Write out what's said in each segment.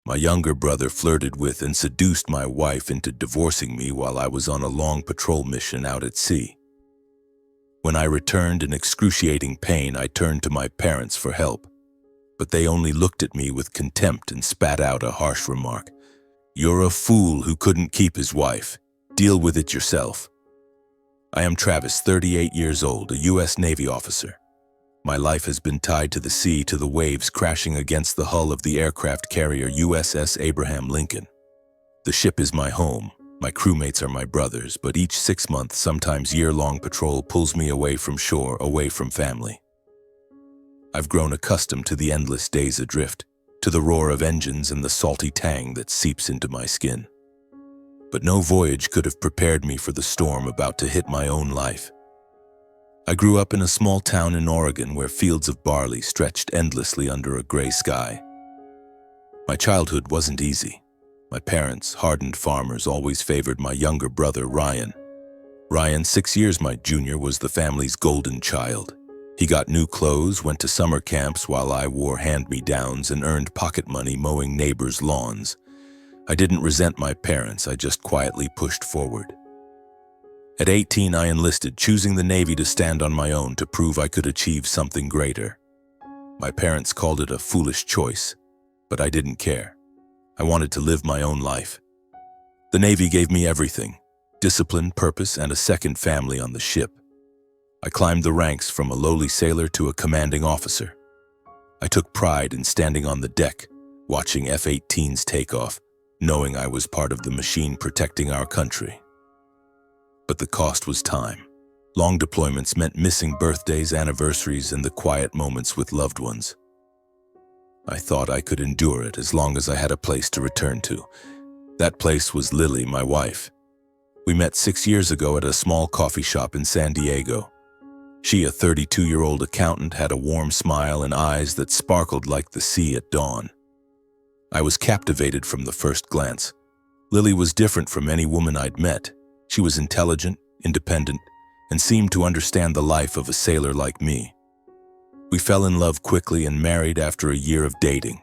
My younger brother flirted with and seduced my wife into divorcing me while I was on a long patrol mission out at sea. When I returned in excruciating pain, I turned to my parents for help, but they only looked at me with contempt and spat out a harsh remark. "You're a fool who couldn't keep his wife. Deal with it yourself." I am Travis, 38 years old, a U.S. Navy officer. My life has been tied to the sea, to the waves crashing against the hull of the aircraft carrier USS Abraham Lincoln. The ship is my home. My crewmates are my brothers, but each 6-month, sometimes year-long patrol pulls me away from shore, away from family. I've grown accustomed to the endless days adrift, to the roar of engines and the salty tang that seeps into my skin. But no voyage could have prepared me for the storm about to hit my own life. I grew up in a small town in Oregon where fields of barley stretched endlessly under a gray sky. My childhood wasn't easy. My parents, hardened farmers, always favored my younger brother, Ryan. Ryan, 6 years my junior, was the family's golden child. He got new clothes, went to summer camps while I wore hand-me-downs and earned pocket money mowing neighbors' lawns. I didn't resent my parents, I just quietly pushed forward. At 18, I enlisted, choosing the Navy to stand on my own to prove I could achieve something greater. My parents called it a foolish choice, but I didn't care. I wanted to live my own life. The Navy gave me everything: discipline, purpose, and a second family on the ship. I climbed the ranks from a lowly sailor to a commanding officer. I took pride in standing on the deck, watching F-18s take off, knowing I was part of the machine protecting our country. But the cost was time. Long deployments meant missing birthdays, anniversaries, and the quiet moments with loved ones. I thought I could endure it as long as I had a place to return to. That place was Lily, my wife. We met 6 years ago at a small coffee shop in San Diego. She, a 32-year-old accountant, had a warm smile and eyes that sparkled like the sea at dawn. I was captivated from the first glance. Lily was different from any woman I'd met. She was intelligent, independent, and seemed to understand the life of a sailor like me. We fell in love quickly and married after a year of dating.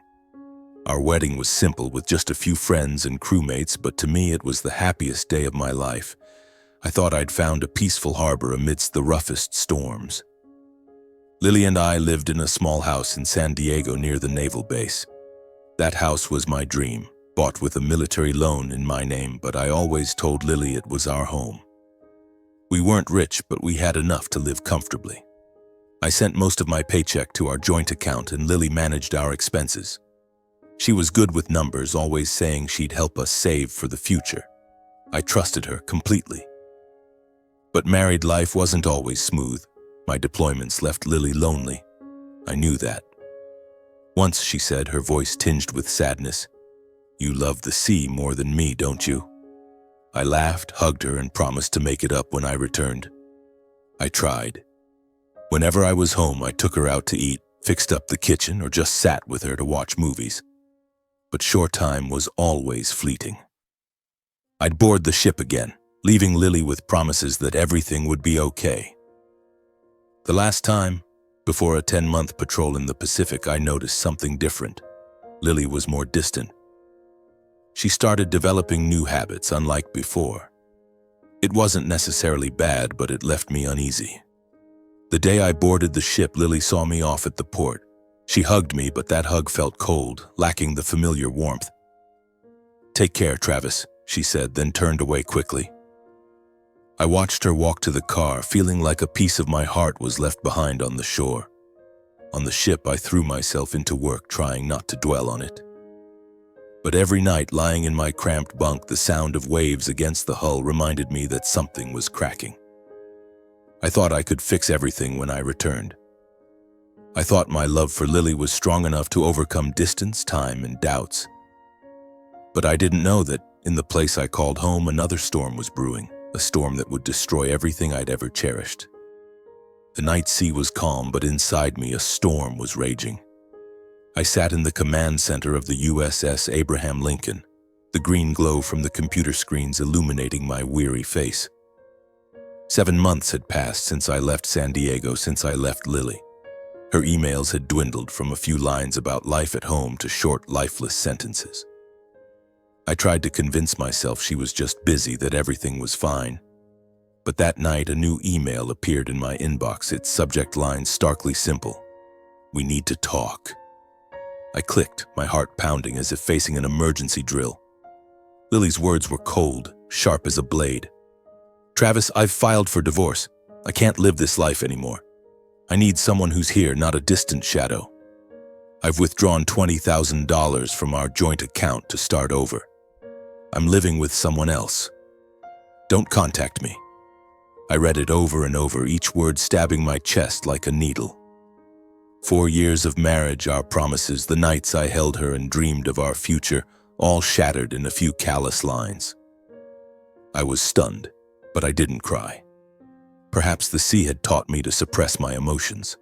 Our wedding was simple, with just a few friends and crewmates, but to me it was the happiest day of my life. I thought I'd found a peaceful harbor amidst the roughest storms. Lily and I lived in a small house in San Diego near the naval base. That house was my dream, bought with a military loan in my name, but I always told Lily it was our home. We weren't rich, but we had enough to live comfortably. I sent most of my paycheck to our joint account, and Lily managed our expenses. She was good with numbers, always saying she'd help us save for the future. I trusted her completely. But married life wasn't always smooth. My deployments left Lily lonely. I knew that. Once she said, her voice tinged with sadness, "You love the sea more than me, don't you?" I laughed, hugged her, and promised to make it up when I returned. I tried. Whenever I was home, I took her out to eat, fixed up the kitchen, or just sat with her to watch movies. But shore time was always fleeting. I'd board the ship again, leaving Lily with promises that everything would be okay. The last time, before a 10-month patrol in the Pacific, I noticed something different. Lily was more distant. She started developing new habits, unlike before. It wasn't necessarily bad, but it left me uneasy. The day I boarded the ship, Lily saw me off at the port. She hugged me, but that hug felt cold, lacking the familiar warmth. "Take care, Travis," she said, then turned away quickly. I watched her walk to the car, feeling like a piece of my heart was left behind on the shore. On the ship, I threw myself into work, trying not to dwell on it. But every night, lying in my cramped bunk, the sound of waves against the hull reminded me that something was cracking. I thought I could fix everything when I returned. I thought my love for Lily was strong enough to overcome distance, time, and doubts. But I didn't know that, in the place I called home, another storm was brewing, a storm that would destroy everything I'd ever cherished. The night sea was calm, but inside me a storm was raging. I sat in the command center of the USS Abraham Lincoln, the green glow from the computer screens illuminating my weary face. 7 months had passed since I left San Diego, since I left Lily. Her emails had dwindled from a few lines about life at home to short, lifeless sentences. I tried to convince myself she was just busy, that everything was fine. But that night, a new email appeared in my inbox, its subject line starkly simple: "We need to talk." I clicked, my heart pounding as if facing an emergency drill. Lily's words were cold, sharp as a blade. "Travis, I've filed for divorce. I can't live this life anymore. I need someone who's here, not a distant shadow. I've withdrawn $20,000 from our joint account to start over. I'm living with someone else. Don't contact me." I read it over and over, each word stabbing my chest like a needle. 4 years of marriage, our promises, the nights I held her and dreamed of our future, all shattered in a few callous lines. I was stunned, but I didn't cry. Perhaps the sea had taught me to suppress my emotions.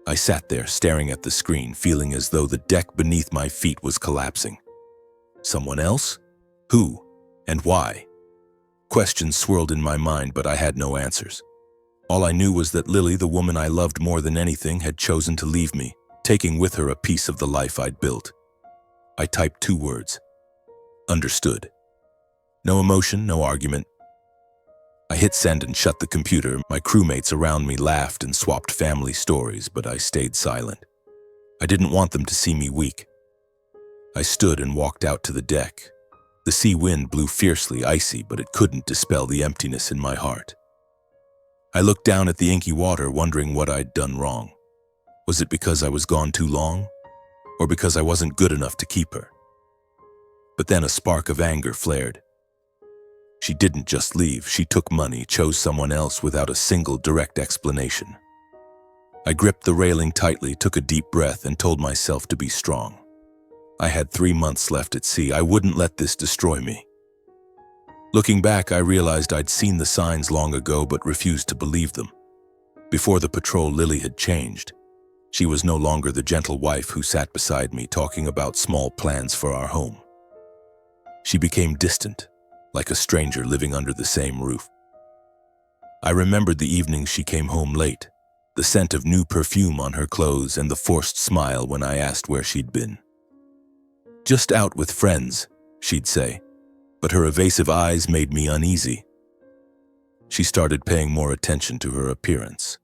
I sat there staring at the screen, feeling as though the deck beneath my feet was collapsing. Someone else? Who? And why? Questions swirled in my mind, but I had no answers. All I knew was that Lily, the woman I loved more than anything, had chosen to leave me, taking with her a piece of the life I'd built. I typed 2 words. Understood. No emotion, no argument. I hit send and shut the computer. My crewmates around me laughed and swapped family stories, but I stayed silent. I didn't want them to see me weak. I stood and walked out to the deck. The sea wind blew fiercely, icy, but it couldn't dispel the emptiness in my heart. I looked down at the inky water, wondering what I'd done wrong. Was it because I was gone too long? Or because I wasn't good enough to keep her? But then a spark of anger flared. She didn't just leave, she took money, chose someone else without a single direct explanation. I gripped the railing tightly, took a deep breath, and told myself to be strong. I had 3 months left at sea. I wouldn't let this destroy me. Looking back, I realized I'd seen the signs long ago but refused to believe them. Before the patrol, Lily had changed. She was no longer the gentle wife who sat beside me talking about small plans for our home. She became distant, like a stranger living under the same roof. I remembered the evenings she came home late, the scent of new perfume on her clothes and the forced smile when I asked where she'd been. "Just out with friends," she'd say, but her evasive eyes made me uneasy. She started paying more attention to her appearance.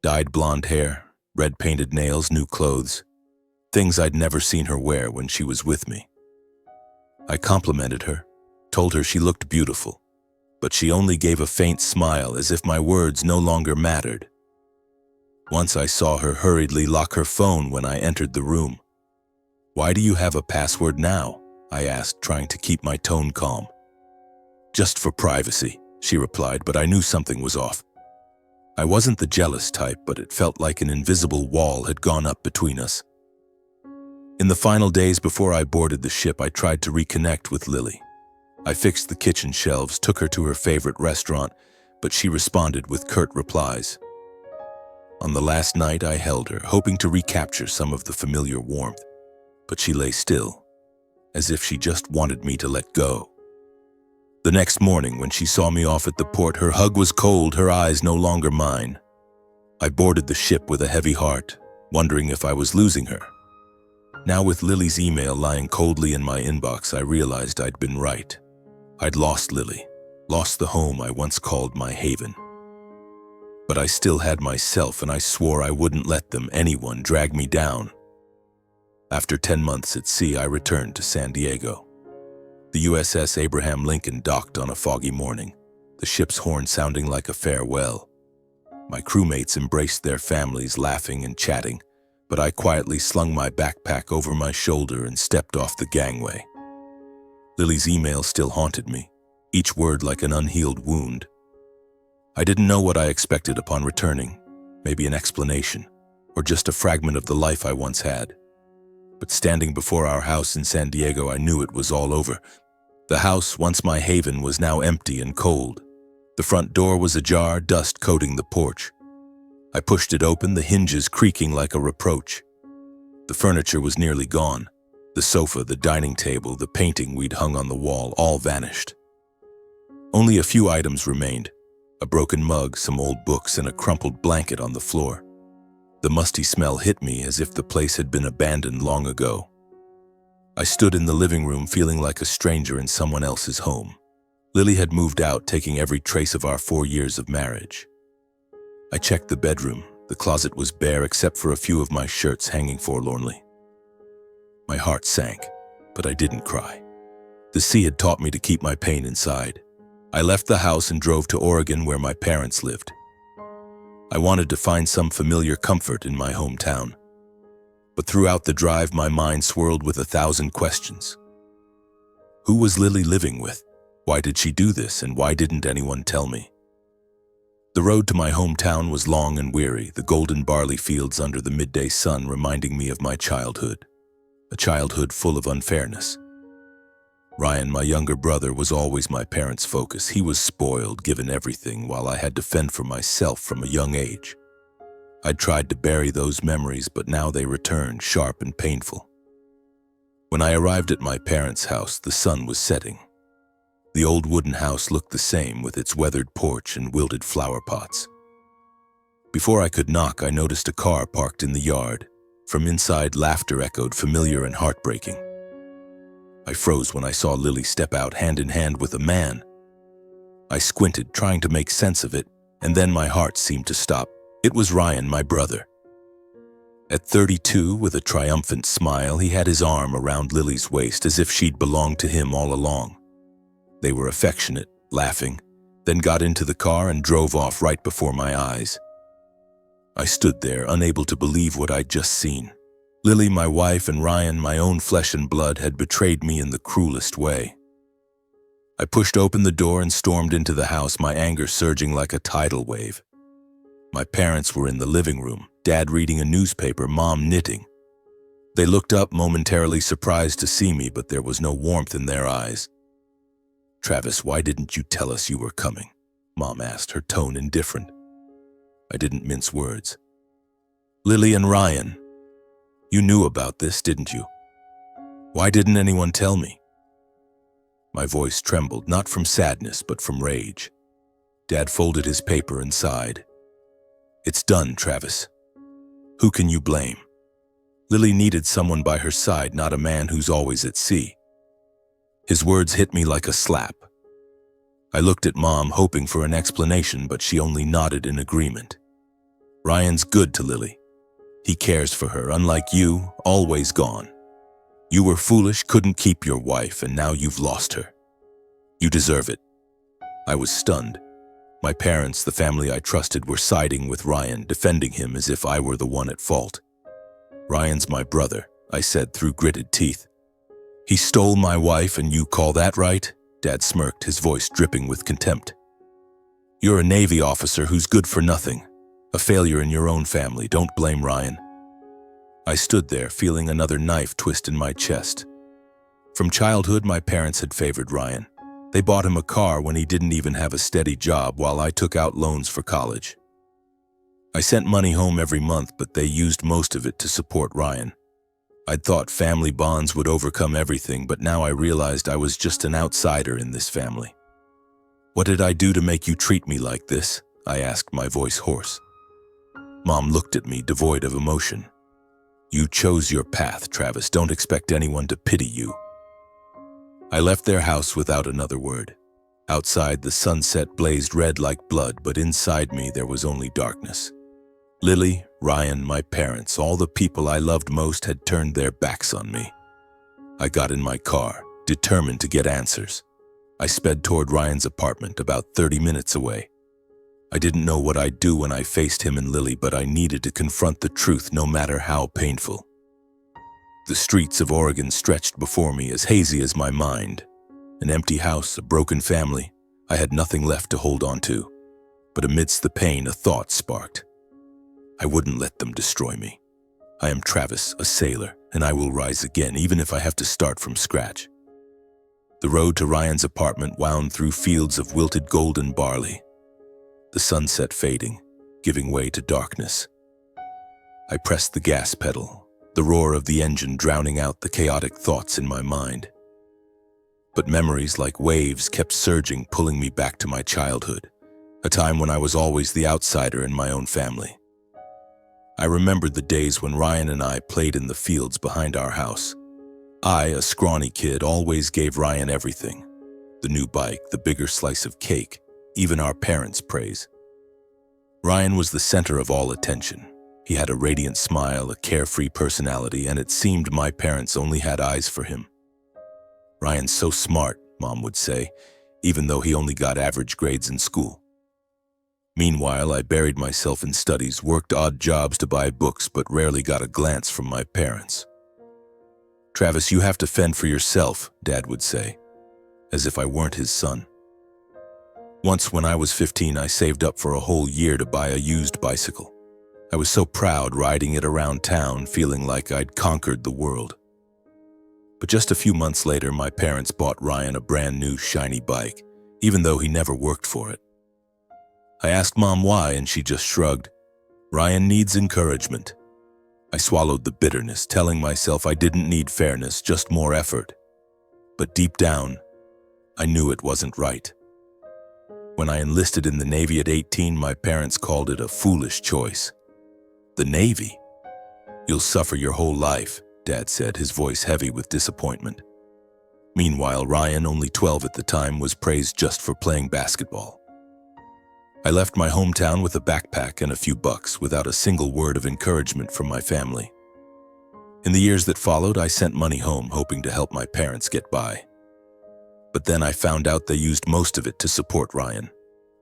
Dyed blonde hair, red painted nails, new clothes, things I'd never seen her wear when she was with me. I complimented her, told her she looked beautiful, but she only gave a faint smile as if my words no longer mattered. Once I saw her hurriedly lock her phone when I entered the room. "Why do you have a password now?" I asked, trying to keep my tone calm. "Just for privacy," she replied, but I knew something was off. I wasn't the jealous type, but it felt like an invisible wall had gone up between us. In the final days before I boarded the ship, I tried to reconnect with Lily. I fixed the kitchen shelves, took her to her favorite restaurant, but she responded with curt replies. On the last night, I held her, hoping to recapture some of the familiar warmth, but she lay still, as if she just wanted me to let go. The next morning, when she saw me off at the port, her hug was cold, her eyes no longer mine. I boarded the ship with a heavy heart, wondering if I was losing her. Now, with Lily's email lying coldly in my inbox, I realized I'd been right. I'd lost Lily, lost the home I once called my haven. But I still had myself, and I swore I wouldn't let them, anyone, drag me down. After 10 months at sea, I returned to San Diego. The USS Abraham Lincoln docked on a foggy morning, the ship's horn sounding like a farewell. My crewmates embraced their families, laughing and chatting, but I quietly slung my backpack over my shoulder and stepped off the gangway. Lily's email still haunted me, each word like an unhealed wound. I didn't know what I expected upon returning, maybe an explanation, or just a fragment of the life I once had. But standing before our house in San Diego, I knew it was all over. The house, once my haven, was now empty and cold. The front door was ajar, dust coating the porch. I pushed it open, the hinges creaking like a reproach. The furniture was nearly gone. The sofa, the dining table, the painting we'd hung on the wall, all vanished. Only a few items remained: a broken mug, some old books, and a crumpled blanket on the floor. The musty smell hit me as if the place had been abandoned long ago. I stood in the living room feeling like a stranger in someone else's home. Lily had moved out, taking every trace of our 4 years of marriage. I checked the bedroom. The closet was bare except for a few of my shirts hanging forlornly. My heart sank, but I didn't cry. The sea had taught me to keep my pain inside. I left the house and drove to Oregon where my parents lived. I wanted to find some familiar comfort in my hometown. But throughout the drive, my mind swirled with 1,000 questions. Who was Lily living with? Why did she do this, and why didn't anyone tell me? The road to my hometown was long and weary, the golden barley fields under the midday sun reminding me of my childhood, a childhood full of unfairness. Ryan, my younger brother, was always my parents' focus. He was spoiled, given everything, while I had to fend for myself from a young age. I'd tried to bury those memories, but now they returned, sharp and painful. When I arrived at my parents' house, the sun was setting. The old wooden house looked the same, with its weathered porch and wilted flower pots. Before I could knock, I noticed a car parked in the yard. From inside, laughter echoed, familiar and heartbreaking. I froze when I saw Lily step out hand in hand with a man. I squinted, trying to make sense of it, and then my heart seemed to stop. It was Ryan, my brother. At 32, with a triumphant smile, he had his arm around Lily's waist as if she'd belonged to him all along. They were affectionate, laughing, then got into the car and drove off right before my eyes. I stood there, unable to believe what I'd just seen. Lily, my wife, and Ryan, my own flesh and blood, had betrayed me in the cruelest way. I pushed open the door and stormed into the house, my anger surging like a tidal wave. My parents were in the living room, Dad reading a newspaper, Mom knitting. They looked up, momentarily surprised to see me, but there was no warmth in their eyes. "Travis, why didn't you tell us you were coming?" Mom asked, her tone indifferent. I didn't mince words. "Lily and Ryan, you knew about this, didn't you? Why didn't anyone tell me?" My voice trembled, not from sadness, but from rage. Dad folded his paper and sighed. "It's done, Travis. Who can you blame? Lily needed someone by her side, not a man who's always at sea." His words hit me like a slap. I looked at Mom, hoping for an explanation, but she only nodded in agreement. "Ryan's good to Lily. He cares for her, unlike you, always gone. You were foolish, couldn't keep your wife, and now you've lost her. You deserve it." I was stunned. My parents, the family I trusted, were siding with Ryan, defending him as if I were the one at fault. "Ryan's my brother," I said through gritted teeth. "He stole my wife, and you call that right?" Dad smirked, his voice dripping with contempt. "You're a Navy officer who's good for nothing. A failure in your own family. Don't blame Ryan." I stood there, feeling another knife twist in my chest. From childhood, my parents had favored Ryan. They bought him a car when he didn't even have a steady job, while I took out loans for college. I sent money home every month, but they used most of it to support Ryan. I'd thought family bonds would overcome everything, but now I realized I was just an outsider in this family. "What did I do to make you treat me like this?" I asked, my voice hoarse. Mom looked at me, devoid of emotion. "You chose your path, Travis. Don't expect anyone to pity you." I left their house without another word. Outside, the sunset blazed red like blood, but inside me there was only darkness. Lily, Ryan, my parents, all the people I loved most had turned their backs on me. I got in my car, determined to get answers. I sped toward Ryan's apartment, about 30 minutes away. I didn't know what I'd do when I faced him and Lily, but I needed to confront the truth, no matter how painful. The streets of Oregon stretched before me, as hazy as my mind. An empty house, a broken family. I had nothing left to hold on to. But amidst the pain, a thought sparked. I wouldn't let them destroy me. I am Travis, a sailor, and I will rise again, even if I have to start from scratch. The road to Ryan's apartment wound through fields of wilted golden barley. The sunset fading, giving way to darkness. I pressed the gas pedal, the roar of the engine drowning out the chaotic thoughts in my mind. But memories like waves kept surging, pulling me back to my childhood, a time when I was always the outsider in my own family. I remembered the days when Ryan and I played in the fields behind our house. I, a scrawny kid, always gave Ryan everything. The new bike, the bigger slice of cake, even our parents' praise. Ryan was the center of all attention. He had a radiant smile, a carefree personality, and it seemed my parents only had eyes for him. "Ryan's so smart," Mom would say, even though he only got average grades in school. Meanwhile, I buried myself in studies, worked odd jobs to buy books, but rarely got a glance from my parents. "Travis, you have to fend for yourself," Dad would say, as if I weren't his son. Once when I was 15, I saved up for a whole year to buy a used bicycle. I was so proud riding it around town, feeling like I'd conquered the world. But just a few months later, my parents bought Ryan a brand new shiny bike, even though he never worked for it. I asked Mom why, and she just shrugged. "Ryan needs encouragement." I swallowed the bitterness, telling myself I didn't need fairness, just more effort. But deep down, I knew it wasn't right. When I enlisted in the Navy at 18, my parents called it a foolish choice. "The Navy? You'll suffer your whole life," Dad said, his voice heavy with disappointment. Meanwhile, Ryan, only 12 at the time, was praised just for playing basketball. I left my hometown with a backpack and a few bucks, without a single word of encouragement from my family. In the years that followed, I sent money home, hoping to help my parents get by. But then I found out they used most of it to support Ryan,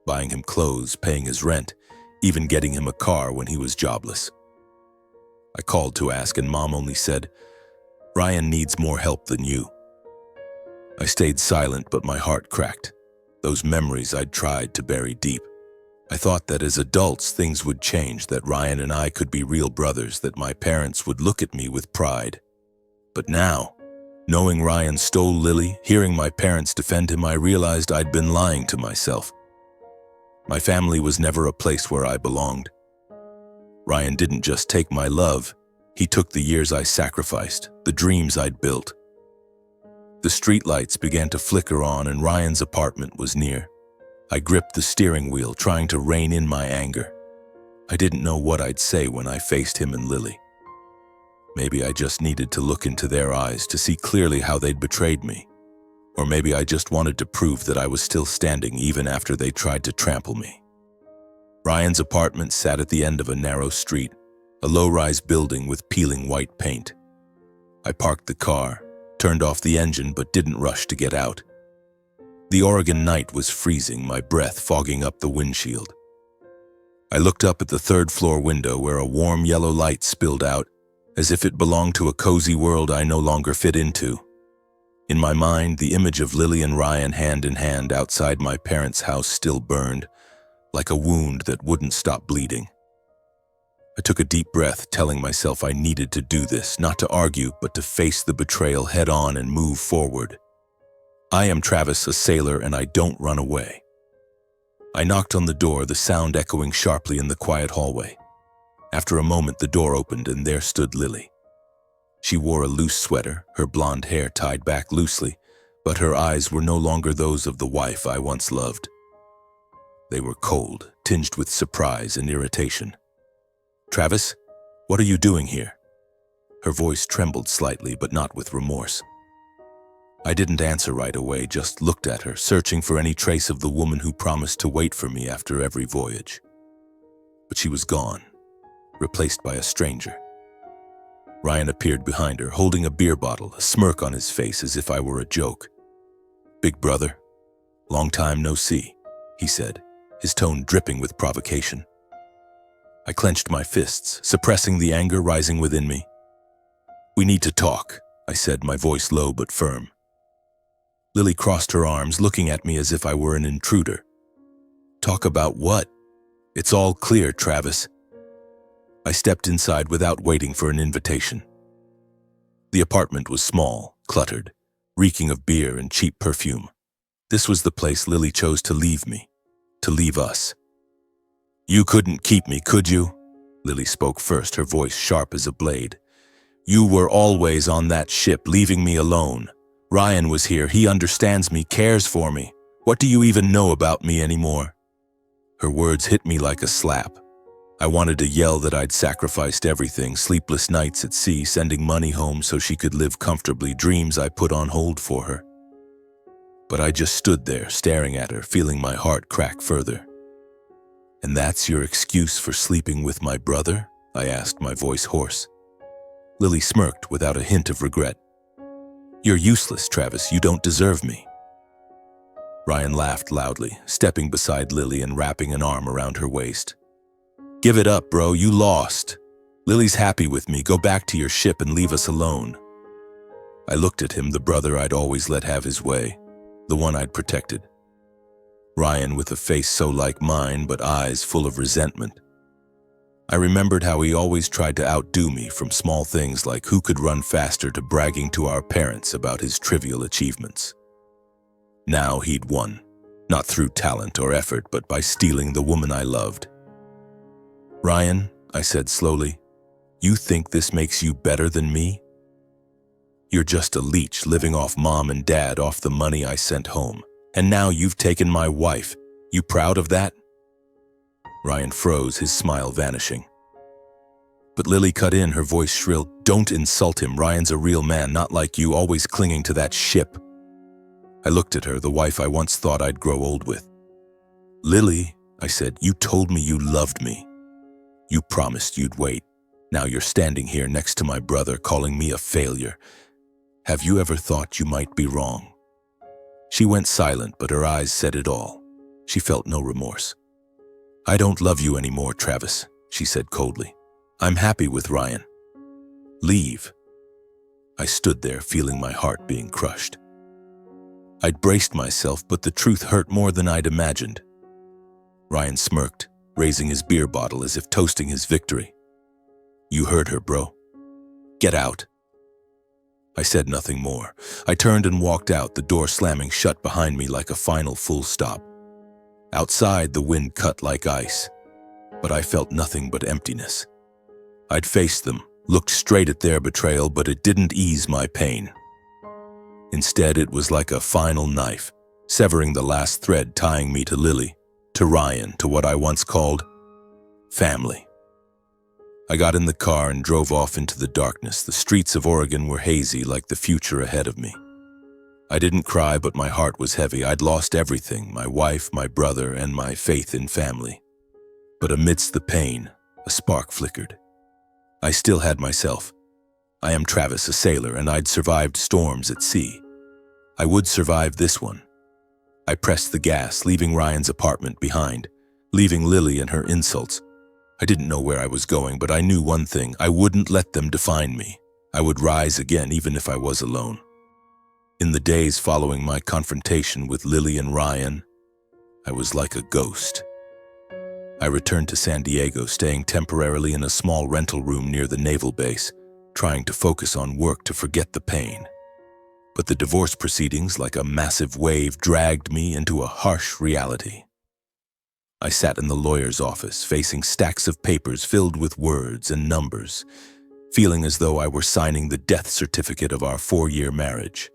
buying him clothes, paying his rent, even getting him a car when he was jobless. I called to ask, and Mom only said, "Ryan needs more help than you." I stayed silent, but my heart cracked. Those memories I'd tried to bury deep. I thought that as adults things would change, that Ryan and I could be real brothers, that my parents would look at me with pride. But now, knowing Ryan stole Lily, hearing my parents defend him, I realized I'd been lying to myself. My family was never a place where I belonged. Ryan didn't just take my love, he took the years I sacrificed, the dreams I'd built. The streetlights began to flicker on, and Ryan's apartment was near. I gripped the steering wheel, trying to rein in my anger. I didn't know what I'd say when I faced him and Lily. Maybe I just needed to look into their eyes to see clearly how they'd betrayed me. Or maybe I just wanted to prove that I was still standing even after they tried to trample me. Ryan's apartment sat at the end of a narrow street, a low-rise building with peeling white paint. I parked the car, turned off the engine, but didn't rush to get out. The Oregon night was freezing, my breath fogging up the windshield. I looked up at the third-floor window where a warm yellow light spilled out, as if it belonged to a cozy world I no longer fit into. In my mind, the image of Lily and Ryan hand in hand outside my parents' house still burned, like a wound that wouldn't stop bleeding. I took a deep breath, telling myself I needed to do this, not to argue, but to face the betrayal head-on and move forward. I am Travis, a sailor, and I don't run away. I knocked on the door, the sound echoing sharply in the quiet hallway. After a moment, the door opened, and there stood Lily. She wore a loose sweater, her blonde hair tied back loosely, but her eyes were no longer those of the wife I once loved. They were cold, tinged with surprise and irritation. "Travis, what are you doing here?" Her voice trembled slightly, but not with remorse. I didn't answer right away, just looked at her, searching for any trace of the woman who promised to wait for me after every voyage. But she was gone, replaced by a stranger. Ryan appeared behind her, holding a beer bottle, a smirk on his face as if I were a joke. "Big brother, long time no see," he said, his tone dripping with provocation. I clenched my fists, suppressing the anger rising within me. "We need to talk," I said, my voice low but firm. Lily crossed her arms, looking at me as if I were an intruder. "Talk about what? It's all clear, Travis." I stepped inside without waiting for an invitation. The apartment was small, cluttered, reeking of beer and cheap perfume. This was the place Lily chose to leave me, to leave us. "You couldn't keep me, could you?" Lily spoke first, her voice sharp as a blade. "You were always on that ship, leaving me alone. Ryan was here, he understands me, cares for me. What do you even know about me anymore?" Her words hit me like a slap. I wanted to yell that I'd sacrificed everything, sleepless nights at sea, sending money home so she could live comfortably, dreams I put on hold for her. But I just stood there, staring at her, feeling my heart crack further. "And that's your excuse for sleeping with my brother?" I asked, my voice hoarse. Lily smirked without a hint of regret. "You're useless, Travis. You don't deserve me." Ryan laughed loudly, stepping beside Lily and wrapping an arm around her waist. "Give it up, bro. You lost. Lily's happy with me. Go back to your ship and leave us alone." I looked at him, the brother I'd always let have his way, the one I'd protected. Ryan with a face so like mine, but eyes full of resentment. I remembered how he always tried to outdo me, from small things like who could run faster to bragging to our parents about his trivial achievements. Now he'd won, not through talent or effort, but by stealing the woman I loved. "Ryan," I said slowly, "you think this makes you better than me? You're just a leech living off mom and dad, off the money I sent home. And now you've taken my wife. You proud of that?" Ryan froze, his smile vanishing. But Lily cut in, her voice shrill. "Don't insult him. Ryan's a real man, not like you, always clinging to that ship." I looked at her, the wife I once thought I'd grow old with. "Lily," I said, "you told me you loved me. You promised you'd wait. Now you're standing here next to my brother, calling me a failure. Have you ever thought you might be wrong?" She went silent, but her eyes said it all. She felt no remorse. "I don't love you anymore, Travis," she said coldly. "I'm happy with Ryan. Leave." I stood there, feeling my heart being crushed. I'd braced myself, but the truth hurt more than I'd imagined. Ryan smirked, raising his beer bottle as if toasting his victory. "You heard her, bro. Get out." I said nothing more. I turned and walked out, the door slamming shut behind me like a final full stop. Outside, the wind cut like ice, but I felt nothing but emptiness. I'd faced them, looked straight at their betrayal, but it didn't ease my pain. Instead, it was like a final knife, severing the last thread tying me to Lily, to Ryan, to what I once called family. I got in the car and drove off into the darkness. The streets of Oregon were hazy, like the future ahead of me. I didn't cry, but my heart was heavy. I'd lost everything, my wife, my brother, and my faith in family. But amidst the pain, a spark flickered. I still had myself. I am Travis, a sailor, and I'd survived storms at sea. I would survive this one. I pressed the gas, leaving Ryan's apartment behind, leaving Lily and her insults. I didn't know where I was going, but I knew one thing: I wouldn't let them define me. I would rise again, even if I was alone. In the days following my confrontation with Lily and Ryan, I was like a ghost. I returned to San Diego, staying temporarily in a small rental room near the naval base, trying to focus on work to forget the pain. But the divorce proceedings, like a massive wave, dragged me into a harsh reality. I sat in the lawyer's office, facing stacks of papers filled with words and numbers, feeling as though I were signing the death certificate of our 4-year marriage.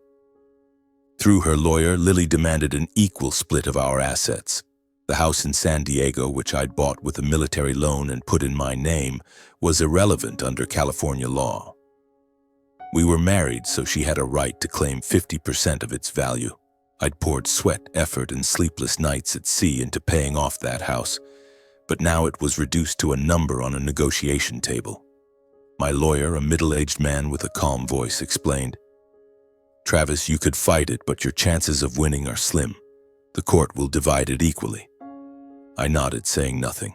Through her lawyer, Lily demanded an equal split of our assets. The house in San Diego, which I'd bought with a military loan and put in my name, was irrelevant under California law. We were married, so she had a right to claim 50% of its value. I'd poured sweat, effort, and sleepless nights at sea into paying off that house, but now it was reduced to a number on a negotiation table. My lawyer, a middle-aged man with a calm voice, explained, "Travis, you could fight it, but your chances of winning are slim. The court will divide it equally." I nodded, saying nothing.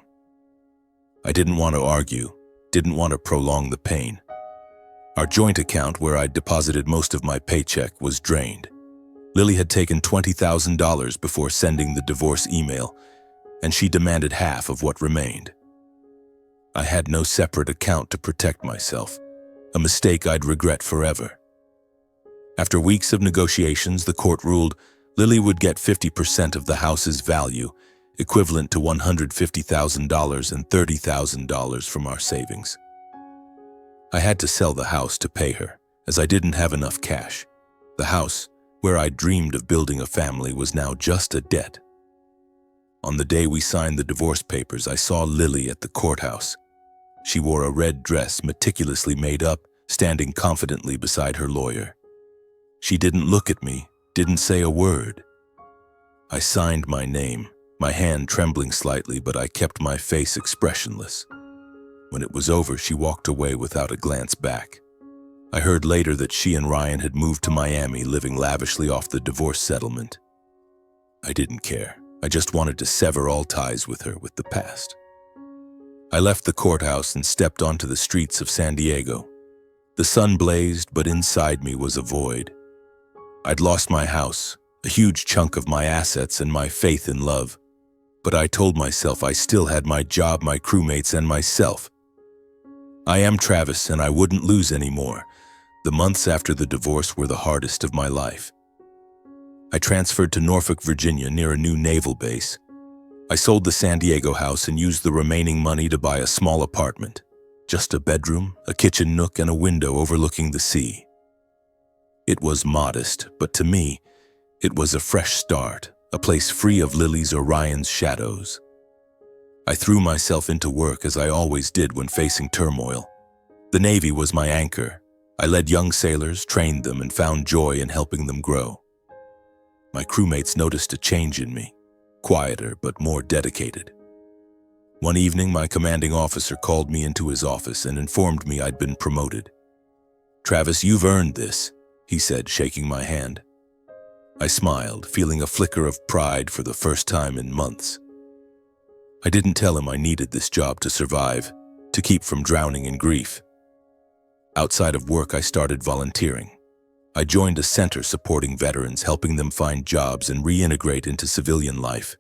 I didn't want to argue, didn't want to prolong the pain. Our joint account, where I'd deposited most of my paycheck, was drained. Lily had taken $20,000 before sending the divorce email, and she demanded half of what remained. I had no separate account to protect myself, a mistake I'd regret forever. After weeks of negotiations, the court ruled Lily would get 50% of the house's value, equivalent to $150,000 and $30,000 from our savings. I had to sell the house to pay her, as I didn't have enough cash. The house, where I dreamed of building a family, was now just a debt. On the day we signed the divorce papers, I saw Lily at the courthouse. She wore a red dress meticulously made up, standing confidently beside her lawyer. She didn't look at me, didn't say a word. I signed my name, my hand trembling slightly, but I kept my face expressionless. When it was over, she walked away without a glance back. I heard later that she and Ryan had moved to Miami, living lavishly off the divorce settlement. I didn't care. I just wanted to sever all ties with her, with the past. I left the courthouse and stepped onto the streets of San Diego. The sun blazed, but inside me was a void. I'd lost my house, a huge chunk of my assets and my faith in love. But I told myself I still had my job, my crewmates, and myself. I am Travis, and I wouldn't lose anymore. The months after the divorce were the hardest of my life. I transferred to Norfolk, Virginia, near a new naval base. I sold the San Diego house and used the remaining money to buy a small apartment. Just a bedroom, a kitchen nook, and a window overlooking the sea. It was modest, but to me, it was a fresh start, a place free of Lily's or Ryan's shadows. I threw myself into work as I always did when facing turmoil. The Navy was my anchor. I led young sailors, trained them, and found joy in helping them grow. My crewmates noticed a change in me, quieter but more dedicated. One evening, my commanding officer called me into his office and informed me I'd been promoted. "Travis, you've earned this," he said, shaking my hand. I smiled, feeling a flicker of pride for the first time in months. I didn't tell him I needed this job to survive, to keep from drowning in grief. Outside of work, I started volunteering. I joined a center supporting veterans, helping them find jobs and reintegrate into civilian life.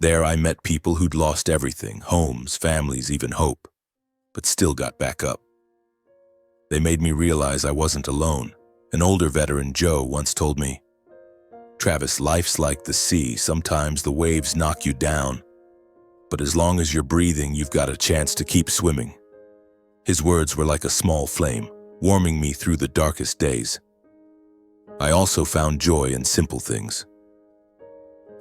There I met people who'd lost everything, homes, families, even hope, but still got back up. They made me realize I wasn't alone. An older veteran, Joe, once told me, "Travis, life's like the sea. Sometimes the waves knock you down, but as long as you're breathing, you've got a chance to keep swimming." His words were like a small flame, warming me through the darkest days. I also found joy in simple things.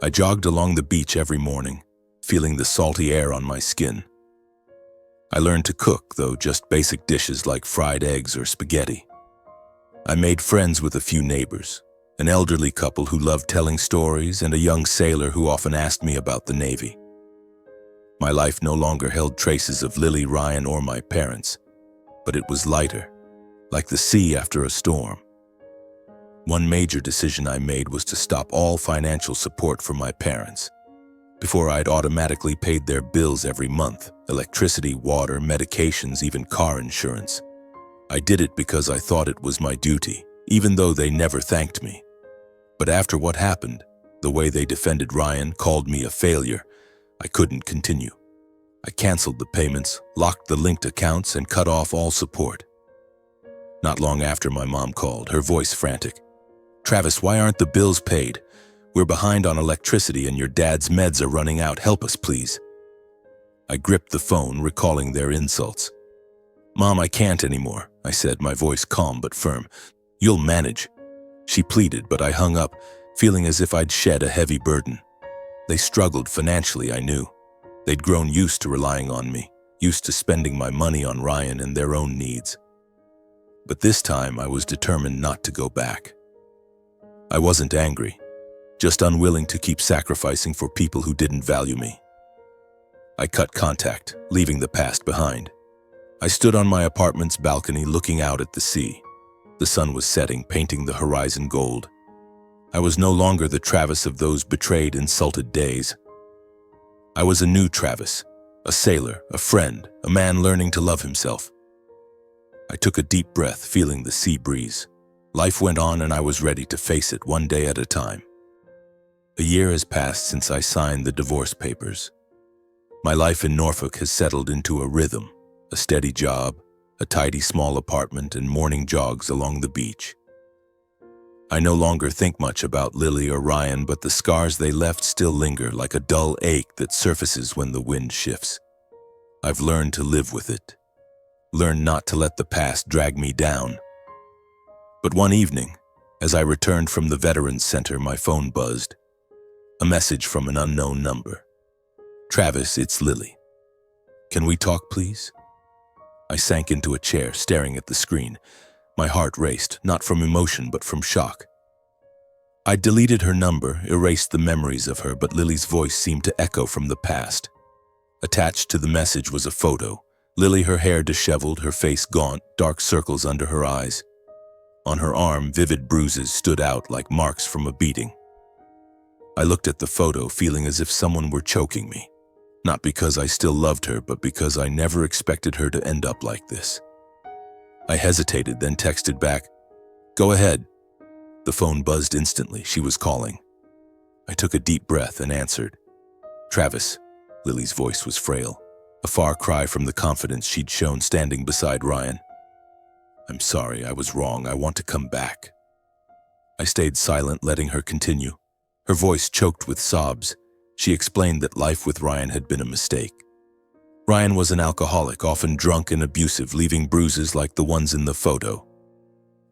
I jogged along the beach every morning, feeling the salty air on my skin. I learned to cook, though just basic dishes like fried eggs or spaghetti. I made friends with a few neighbors, an elderly couple who loved telling stories and a young sailor who often asked me about the Navy. My life no longer held traces of Lily, Ryan, or my parents, but it was lighter, like the sea after a storm. One major decision I made was to stop all financial support from my parents. Before, I'd automatically paid their bills every month, electricity, water, medications, even car insurance. I did it because I thought it was my duty, even though they never thanked me. But after what happened, the way they defended Ryan, called me a failure, I couldn't continue. I canceled the payments, locked the linked accounts, and cut off all support. Not long after, my mom called, her voice frantic. "Travis, why aren't the bills paid? We're behind on electricity and your dad's meds are running out. Help us, please." I gripped the phone, recalling their insults. "Mom, I can't anymore," I said, my voice calm but firm. "You'll manage." She pleaded, but I hung up, feeling as if I'd shed a heavy burden. They struggled financially, I knew. They'd grown used to relying on me, used to spending my money on Ryan and their own needs. But this time, I was determined not to go back. I wasn't angry, just unwilling to keep sacrificing for people who didn't value me. I cut contact, leaving the past behind. I stood on my apartment's balcony looking out at the sea. The sun was setting, painting the horizon gold. I was no longer the Travis of those betrayed, insulted days. I was a new Travis, a sailor, a friend, a man learning to love himself. I took a deep breath, feeling the sea breeze. Life went on and I was ready to face it one day at a time. A year has passed since I signed the divorce papers. My life in Norfolk has settled into a rhythm, a steady job, a tidy small apartment, and morning jogs along the beach. I no longer think much about Lily or Ryan, but the scars they left still linger like a dull ache that surfaces when the wind shifts. I've learned to live with it, learned not to let the past drag me down. But one evening, as I returned from the Veterans Center, my phone buzzed. A message from an unknown number. Travis, it's Lily. Can we talk, please? I sank into a chair, staring at the screen. My heart raced, not from emotion, but from shock. I deleted her number, erased the memories of her, but Lily's voice seemed to echo from the past. Attached to the message was a photo. Lily, her hair disheveled, her face gaunt, dark circles under her eyes. On her arm, vivid bruises stood out like marks from a beating. I looked at the photo, feeling as if someone were choking me. Not because I still loved her, but because I never expected her to end up like this. I hesitated, then texted back, "Go ahead." The phone buzzed instantly. She was calling. I took a deep breath and answered. "Travis." Lily's voice was frail, a far cry from the confidence she'd shown standing beside Ryan. "I'm sorry, I was wrong. I want to come back." I stayed silent, letting her continue. Her voice choked with sobs. She explained that life with Ryan had been a mistake. Ryan was an alcoholic, often drunk and abusive, leaving bruises like the ones in the photo.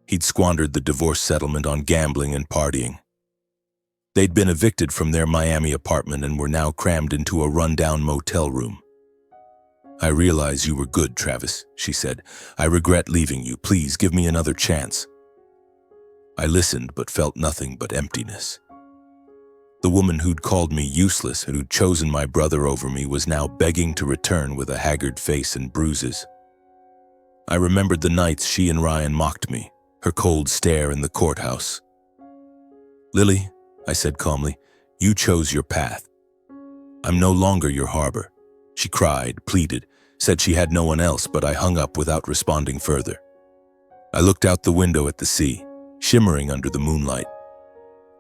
He'd squandered the divorce settlement on gambling and partying. They'd been evicted from their Miami apartment and were now crammed into a rundown motel room. "I realize you were good, Travis," she said. "I regret leaving you. Please give me another chance." I listened but felt nothing but emptiness. The woman who'd called me useless and who'd chosen my brother over me was now begging to return with a haggard face and bruises. I remembered the nights she and Ryan mocked me, her cold stare in the courthouse. "Lily," I said calmly, "you chose your path. I'm no longer your harbor." She cried, pleaded, said she had no one else, but I hung up without responding further. I looked out the window at the sea, shimmering under the moonlight.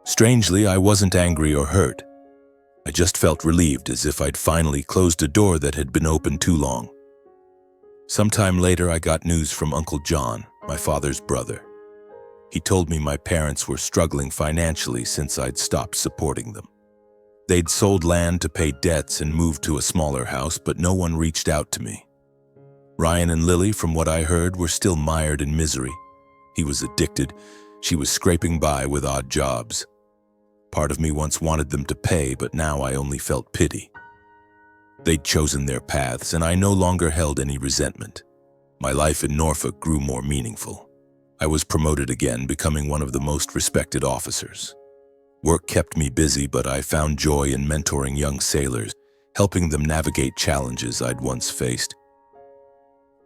Strangely, I wasn't angry or hurt. I just felt relieved, as if I'd finally closed a door that had been open too long. Sometime later, I got news from Uncle John, my father's brother. He told me my parents were struggling financially since I'd stopped supporting them. They'd sold land to pay debts and moved to a smaller house, but no one reached out to me. Ryan and Lily, from what I heard, were still mired in misery. He was addicted. She was scraping by with odd jobs. Part of me once wanted them to pay, but now I only felt pity. They'd chosen their paths, and I no longer held any resentment. My life in Norfolk grew more meaningful. I was promoted again, becoming one of the most respected officers. Work kept me busy, but I found joy in mentoring young sailors, helping them navigate challenges I'd once faced.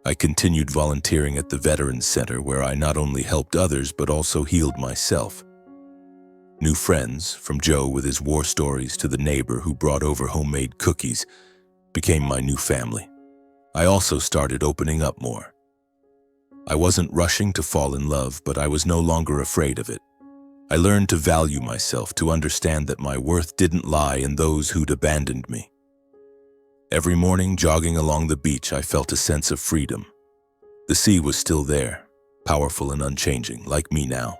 I continued volunteering at the Veterans Center, where I not only helped others, but also healed myself. New friends, from Joe with his war stories to the neighbor who brought over homemade cookies, became my new family. I also started opening up more. I wasn't rushing to fall in love, but I was no longer afraid of it. I learned to value myself, to understand that my worth didn't lie in those who'd abandoned me. Every morning, jogging along the beach, I felt a sense of freedom. The sea was still there, powerful and unchanging, like me now.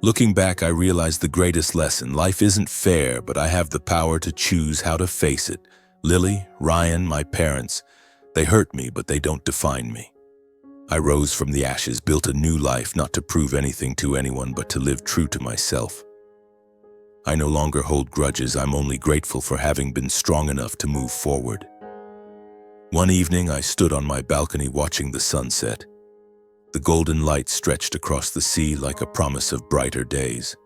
Looking back, I realized the greatest lesson: life isn't fair, but I have the power to choose how to face it. Lily, Ryan, my parents, they hurt me, but they don't define me. I rose from the ashes, built a new life, not to prove anything to anyone, but to live true to myself. I no longer hold grudges. I'm only grateful for having been strong enough to move forward. One evening, I stood on my balcony watching the sunset. The golden light stretched across the sea like a promise of brighter days.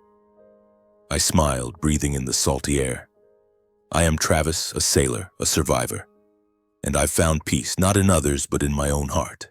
I smiled, breathing in the salty air. I am Travis, a sailor, a survivor. And I've found peace, not in others, but in my own heart.